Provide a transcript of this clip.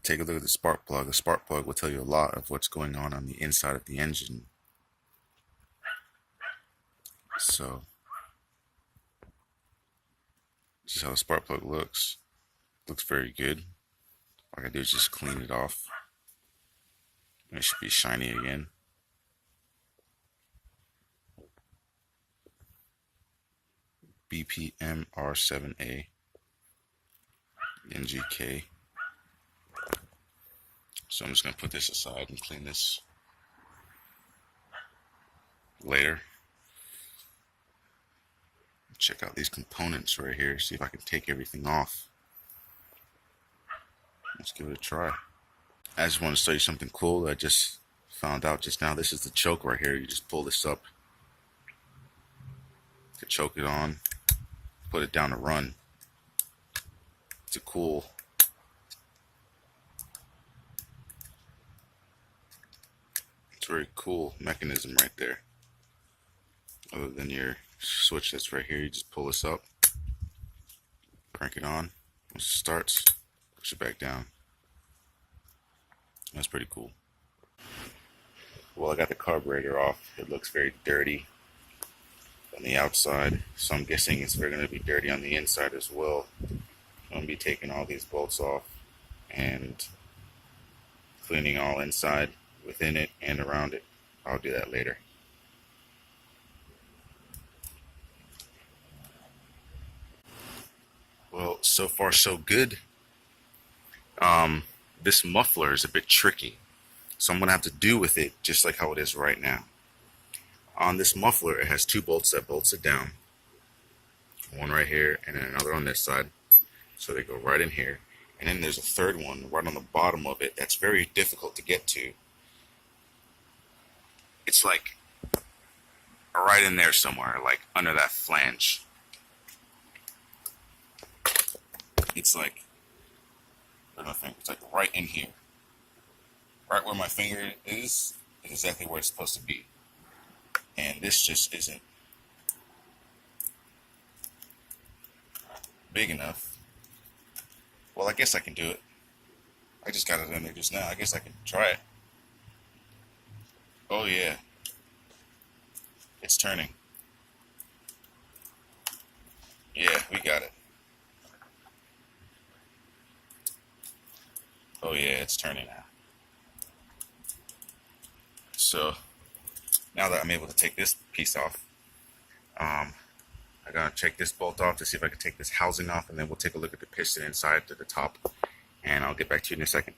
take a look at the spark plug. The spark plug will tell you a lot of what's going on the inside of the engine. So, this is how the spark plug looks. Looks very good. All I gotta do is just clean it off. And it should be shiny again. BPM R7A NGK. So I'm just going to put this aside and clean this later. Check out these components right here, see if I can take everything off. Let's give it a try. I just want to show you something cool that I just found out just now. This is the choke right here. You just pull this up to choke it on, put it down to run. It's a cool very cool mechanism right there. Other than your switch that's right here, you just pull this up, crank it on. Once it starts, push it back down. That's pretty cool. Well, I got the carburetor off. It looks very dirty on the outside, so I'm guessing it's going to be dirty on the inside as well. I'm going to be taking all these bolts off and cleaning all inside, within it, and around it. I'll do that later. Well, so far so good. This muffler is a bit tricky, so I'm going to have to do with it just like how it is right now. On this muffler, it has two bolts that bolts it down. One right here and then another on this side. So they go right in here. And then there's a third one right on the bottom of it that's very difficult to get to. It's like right in there somewhere, like under that flange. It's like, it's like right in here. Right where my finger is exactly where it's supposed to be. And this just isn't big enough. Well, I guess I can do it. I just got it in there just now. I guess I can try it. Oh yeah, it's turning. Yeah, we got it. Oh yeah, it's turning now. So now that I'm able to take this piece off, I gotta check this bolt off to see if I can take this housing off, and then we'll take a look at the piston inside to the top, and I'll get back to you in a second.